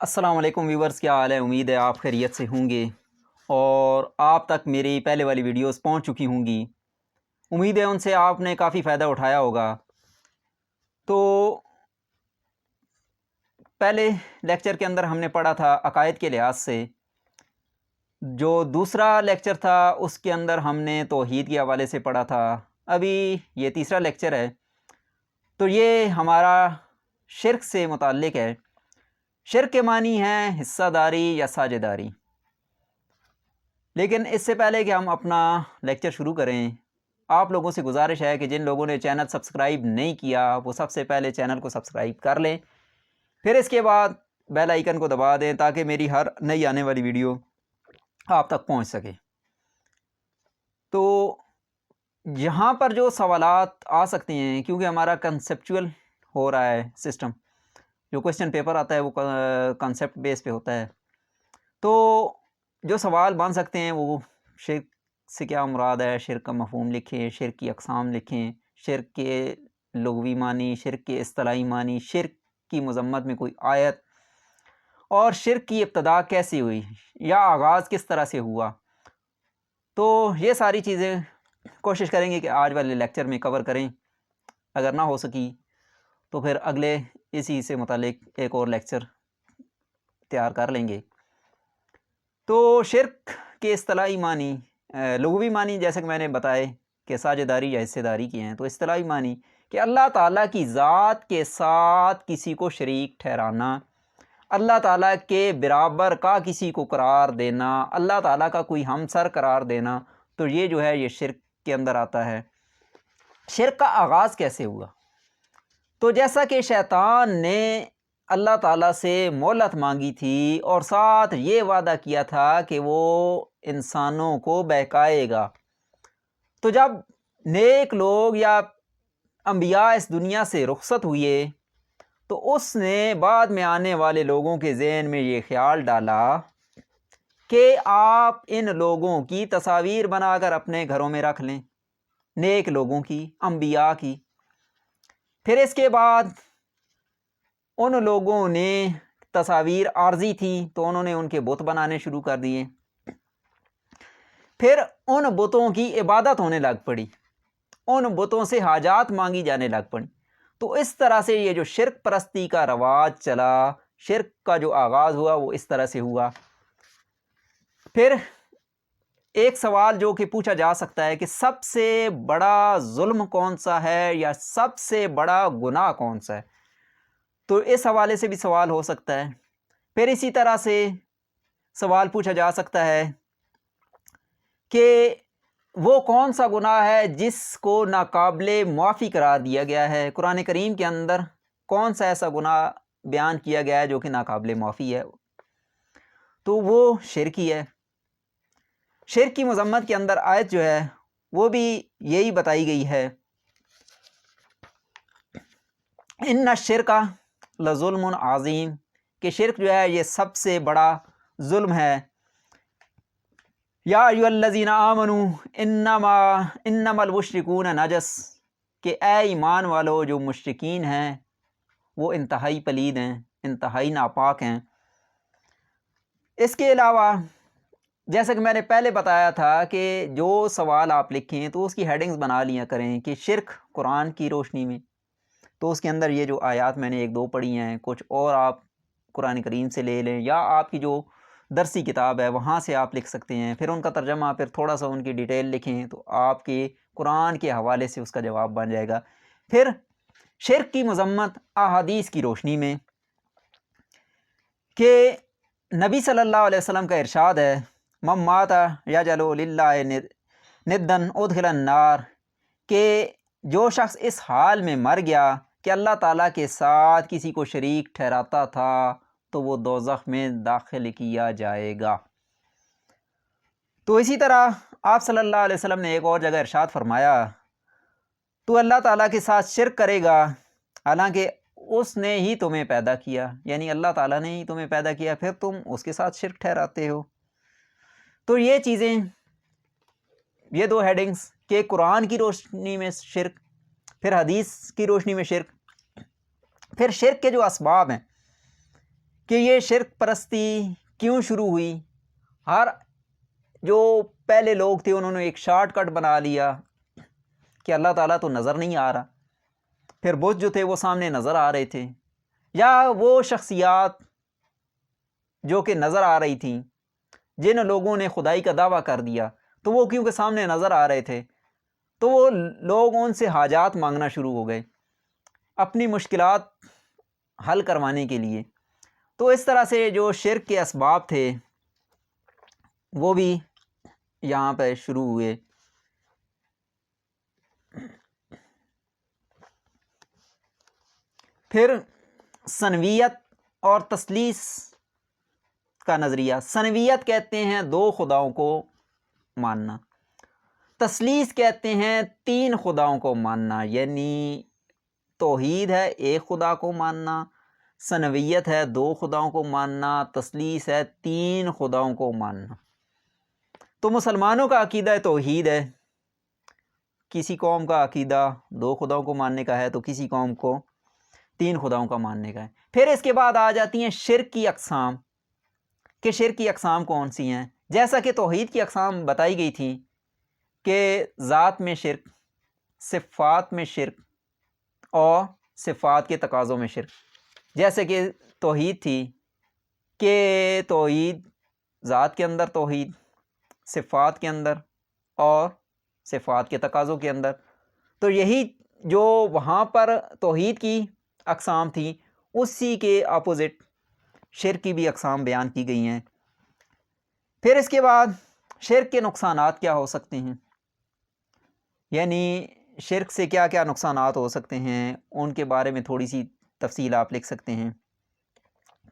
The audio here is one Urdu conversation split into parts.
السلام علیکم ویورز، کیا حال ہے؟ امید ہے آپ خیریت سے ہوں گے اور آپ تک میری پہلے والی ویڈیوز پہنچ چکی ہوں گی۔ امید ہے ان سے آپ نے کافی فائدہ اٹھایا ہوگا۔ تو پہلے لیکچر کے اندر ہم نے پڑھا تھا عقائد کے لحاظ سے، جو دوسرا لیکچر تھا اس کے اندر ہم نے توحید کے حوالے سے پڑھا تھا۔ ابھی یہ تیسرا لیکچر ہے، تو یہ ہمارا شرک سے متعلق ہے۔ شرک کے معنی ہے حصہ داری یا ساجھیداری۔ لیکن اس سے پہلے کہ ہم اپنا لیکچر شروع کریں، آپ لوگوں سے گزارش ہے کہ جن لوگوں نے چینل سبسکرائب نہیں کیا وہ سب سے پہلے چینل کو سبسکرائب کر لیں، پھر اس کے بعد بیل آئیکن کو دبا دیں تاکہ میری ہر نئی آنے والی ویڈیو آپ تک پہنچ سکے۔ تو یہاں پر جو سوالات آ سکتے ہیں، کیونکہ ہمارا کنسیپچول ہو رہا ہے سسٹم، جو کوسچن پیپر آتا ہے وہ کنسیپٹ بیس پہ ہوتا ہے، تو جو سوال بن سکتے ہیں وہ شرک سے کیا مراد ہے، شرک کا مفہوم لکھیں، شرک کی اقسام لکھیں، شرک کے لغوی معنی، شرک کے اصطلاحی معنی، شرک کی مذمت میں کوئی آیت، اور شرک کی ابتدا کیسے ہوئی یا آغاز کس طرح سے ہوا۔ تو یہ ساری چیزیں کوشش کریں گے کہ آج والے لیکچر میں کور کریں۔ اگر نہ ہو سکی تو پھر اگلے اسی سے متعلق ایک اور لیکچر تیار کر لیں گے۔ تو شرک کے اصطلاحی معنی، لغوی معنی جیسے کہ میں نے بتائے کہ ساجھیداری یا حصہ داری کی ہیں، تو اصطلاحی معنی کہ اللہ تعالیٰ کی ذات کے ساتھ کسی کو شریک ٹھہرانا، اللہ تعالیٰ کے برابر کا کسی کو قرار دینا، اللہ تعالیٰ کا کوئی ہمسر قرار دینا، تو یہ جو ہے یہ شرک کے اندر آتا ہے۔ شرک کا آغاز کیسے ہوا؟ تو جیسا کہ شیطان نے اللہ تعالیٰ سے مہلت مانگی تھی اور ساتھ یہ وعدہ کیا تھا کہ وہ انسانوں کو بہکائے گا، تو جب نیک لوگ یا انبیاء اس دنیا سے رخصت ہوئے تو اس نے بعد میں آنے والے لوگوں کے ذہن میں یہ خیال ڈالا کہ آپ ان لوگوں کی تصاویر بنا کر اپنے گھروں میں رکھ لیں، نیک لوگوں کی، انبیاء کی۔ پھر اس کے بعد ان لوگوں نے تصاویر عارضی تھیں تو انہوں نے ان کے بت بنانے شروع کر دیے، پھر ان بتوں کی عبادت ہونے لگ پڑی، ان بتوں سے حاجات مانگی جانے لگ پڑی۔ تو اس طرح سے یہ جو شرک پرستی کا رواج چلا، شرک کا جو آغاز ہوا وہ اس طرح سے ہوا۔ پھر ایک سوال جو کہ پوچھا جا سکتا ہے کہ سب سے بڑا ظلم کون سا ہے یا سب سے بڑا گناہ کون سا ہے، تو اس حوالے سے بھی سوال ہو سکتا ہے۔ پھر اسی طرح سے سوال پوچھا جا سکتا ہے کہ وہ کون سا گناہ ہے جس کو ناقابل معافی قرار دیا گیا ہے۔ قرآن کریم کے اندر کون سا ایسا گناہ بیان کیا گیا ہے جو کہ ناقابل معافی ہے، تو وہ شرک ہی ہے۔ شرک کی مذمت کے اندر آیت جو ہے وہ بھی یہی بتائی گئی ہے، ان الشرک لظلم عظیم، کہ شرک جو ہے یہ سب سے بڑا ظلم ہے۔ یا ایھا الذین آمنوا انما المشرکون نجس، کہ اے ایمان والو جو مشرکین ہیں وہ انتہائی پلید ہیں، انتہائی ناپاک ہیں۔ اس کے علاوہ جیسا کہ میں نے پہلے بتایا تھا کہ جو سوال آپ لکھیں تو اس کی ہیڈنگز بنا لیا کریں کہ شرک قرآن کی روشنی میں، تو اس کے اندر یہ جو آیات میں نے ایک دو پڑھی ہیں، کچھ اور آپ قرآن کریم سے لے لیں یا آپ کی جو درسی کتاب ہے وہاں سے آپ لکھ سکتے ہیں، پھر ان کا ترجمہ، پھر تھوڑا سا ان کی ڈیٹیل لکھیں تو آپ کے قرآن کے حوالے سے اس کا جواب بن جائے گا۔ پھر شرک کی مذمت احادیث کی روشنی میں کہ نبی صلی اللہ علیہ وسلم کا ارشاد ہے، من مات یجعل للہ ندا ادخل النار، کہ جو شخص اس حال میں مر گیا کہ اللہ تعالیٰ کے ساتھ کسی کو شریک ٹھہراتا تھا تو وہ دوزخ میں داخل کیا جائے گا۔ تو اسی طرح آپ صلی اللہ علیہ وسلم نے ایک اور جگہ ارشاد فرمایا، تو اللہ تعالیٰ کے ساتھ شرک کرے گا حالانکہ اس نے ہی تمہیں پیدا کیا، یعنی اللہ تعالیٰ نے ہی تمہیں پیدا کیا، پھر تم اس کے ساتھ شرک ٹھہراتے ہو۔ تو یہ چیزیں، یہ دو ہیڈنگز کہ قرآن کی روشنی میں شرک، پھر حدیث کی روشنی میں شرک، پھر شرک کے جو اسباب ہیں کہ یہ شرک پرستی کیوں شروع ہوئی۔ ہر جو پہلے لوگ تھے انہوں نے ایک شارٹ کٹ بنا لیا کہ اللہ تعالیٰ تو نظر نہیں آ رہا، پھر بت جو تھے وہ سامنے نظر آ رہے تھے، یا وہ شخصیات جو کہ نظر آ رہی تھیں جن لوگوں نے خدائی کا دعویٰ کر دیا، تو وہ کیونکہ سامنے نظر آ رہے تھے تو وہ لوگ ان سے حاجات مانگنا شروع ہو گئے اپنی مشکلات حل کروانے کے لیے۔ تو اس طرح سے جو شرک کے اسباب تھے وہ بھی یہاں پہ شروع ہوئے۔ پھر ثنویت اور تثلیث کا نظریہ۔ ثنویت کہتے ہیں دو خداؤں کو ماننا، تثلیث کہتے ہیں تین خداؤں کو ماننا، یعنی توحید ہے ایک خدا کو ماننا، ثنویت ہے دو خداؤں کو ماننا، تثلیث ہے تین خداؤں کو ماننا۔ تو مسلمانوں کا عقیدہ توحید ہے، کسی قوم کا عقیدہ دو خداؤں کو ماننے کا ہے تو کسی قوم کو تین خداؤں کا ماننے کا ہے۔ پھر اس کے بعد آ جاتی ہیں شرک کی اقسام، کہ شرک کی اقسام کون سی ہیں۔ جیسا کہ توحید کی اقسام بتائی گئی تھیں کہ ذات میں شرک، صفات میں شرک اور صفات کے تقاضوں میں شرک۔ جیسے کہ توحید تھی کہ توحید ذات کے اندر توحید، صفات کے اندر اور صفات کے تقاضوں کے اندر، تو یہی جو وہاں پر توحید کی اقسام تھیں اسی کے اپوزٹ شرک کی بھی اقسام بیان کی گئی ہیں۔ پھر اس کے بعد شرک کے نقصانات کیا ہو سکتے ہیں، یعنی شرک سے کیا کیا نقصانات ہو سکتے ہیں، ان کے بارے میں تھوڑی سی تفصیل آپ لکھ سکتے ہیں۔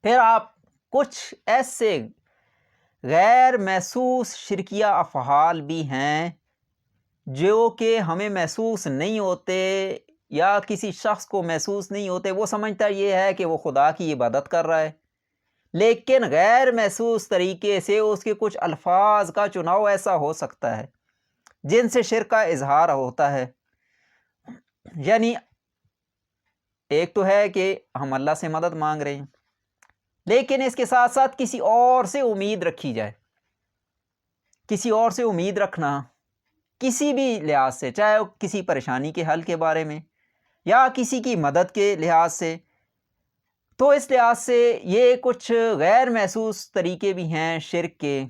پھر آپ کچھ ایسے غیر محسوس شرکیہ افعال بھی ہیں جو کہ ہمیں محسوس نہیں ہوتے یا کسی شخص کو محسوس نہیں ہوتے، وہ سمجھتا یہ ہے کہ وہ خدا کی عبادت کر رہا ہے، لیکن غیر محسوس طریقے سے اس کے کچھ الفاظ کا چناؤ ایسا ہو سکتا ہے جن سے شرک کا اظہار ہوتا ہے۔ یعنی ایک تو ہے کہ ہم اللہ سے مدد مانگ رہے ہیں، لیکن اس کے ساتھ ساتھ کسی اور سے امید رکھی جائے۔ کسی اور سے امید رکھنا کسی بھی لحاظ سے، چاہے وہ کسی پریشانی کے حل کے بارے میں یا کسی کی مدد کے لحاظ سے، تو اس لحاظ سے یہ کچھ غیر محسوس طریقے بھی ہیں شرک کے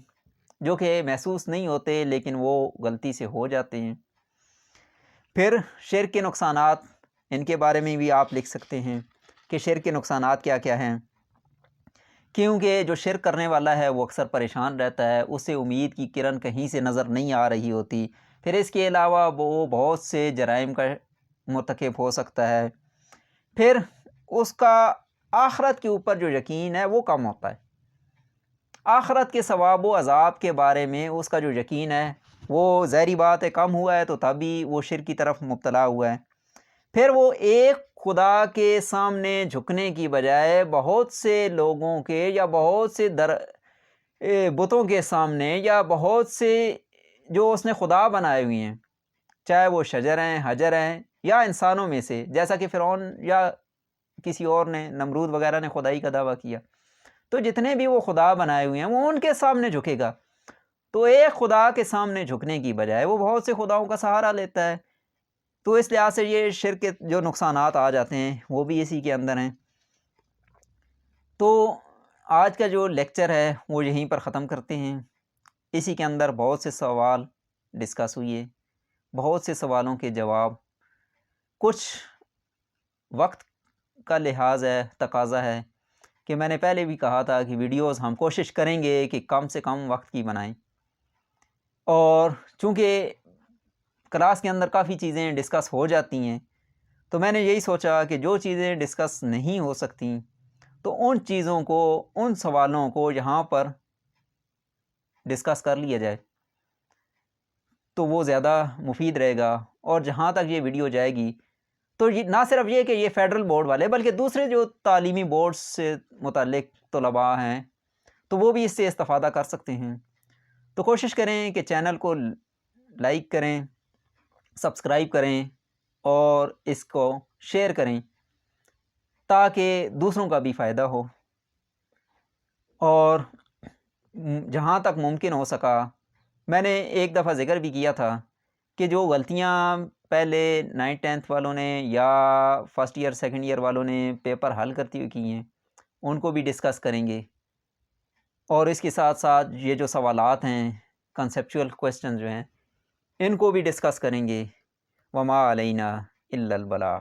جو کہ محسوس نہیں ہوتے لیکن وہ غلطی سے ہو جاتے ہیں۔ پھر شرک کے نقصانات، ان کے بارے میں بھی آپ لکھ سکتے ہیں کہ شرک کے نقصانات کیا کیا ہیں، کیونکہ جو شرک کرنے والا ہے وہ اکثر پریشان رہتا ہے، اسے امید کی کرن کہیں سے نظر نہیں آ رہی ہوتی۔ پھر اس کے علاوہ وہ بہت سے جرائم کا مرتکب ہو سکتا ہے۔ پھر اس کا آخرت کے اوپر جو یقین ہے وہ کم ہوتا ہے، آخرت کے ثواب و عذاب کے بارے میں اس کا جو یقین ہے وہ ظاہری بات ہے کم ہوا ہے، تو تبھی وہ شرک کی طرف مبتلا ہوا ہے۔ پھر وہ ایک خدا کے سامنے جھکنے کی بجائے بہت سے لوگوں کے یا بہت سے بتوں کے سامنے یا بہت سے جو اس نے خدا بنائے ہوئے ہیں، چاہے وہ شجر ہیں، حجر ہیں یا انسانوں میں سے، جیسا کہ فرعون یا کسی اور نے، نمرود وغیرہ نے خدائی کا دعویٰ کیا، تو جتنے بھی وہ خدا بنائے ہوئے ہیں وہ ان کے سامنے جھکے گا۔ تو ایک خدا کے سامنے جھکنے کی بجائے وہ بہت سے خداؤں کا سہارا لیتا ہے، تو اس لحاظ سے یہ شرک کے جو نقصانات آ جاتے ہیں وہ بھی اسی کے اندر ہیں۔ تو آج کا جو لیکچر ہے وہ یہیں پر ختم کرتے ہیں۔ اسی کے اندر بہت سے سوال ڈسکس ہوئے، بہت سے سوالوں کے جواب، کچھ وقت کا لحاظ ہے، تقاضا ہے کہ میں نے پہلے بھی کہا تھا کہ ویڈیوز ہم کوشش کریں گے کہ کم سے کم وقت کی بنائیں، اور چونکہ کلاس کے اندر کافی چیزیں ڈسکس ہو جاتی ہیں تو میں نے یہی سوچا کہ جو چیزیں ڈسکس نہیں ہو سکتی تو ان چیزوں کو، ان سوالوں کو یہاں پر ڈسکس کر لیا جائے تو وہ زیادہ مفید رہے گا۔ اور جہاں تک یہ ویڈیو جائے گی تو نہ صرف یہ کہ یہ فیڈرل بورڈ والے بلکہ دوسرے جو تعلیمی بورڈ سے متعلق طلباء ہیں تو وہ بھی اس سے استفادہ کر سکتے ہیں۔ تو کوشش کریں کہ چینل کو لائک کریں، سبسکرائب کریں اور اس کو شیئر کریں تاکہ دوسروں کا بھی فائدہ ہو۔ اور جہاں تک ممکن ہو سکا میں نے ایک دفعہ ذکر بھی کیا تھا کہ جو غلطیاں پہلے 9th 10th والوں نے یا فرسٹ ایئر سیکنڈ ایئر والوں نے پیپر حل کرتی ہوئی کی ہیں ان کو بھی ڈسکس کریں گے، اور اس کے ساتھ ساتھ یہ جو سوالات ہیں کنسیپچول کویسچن جو ہیں ان کو بھی ڈسکس کریں گے۔ وما علینا الا البلاغ۔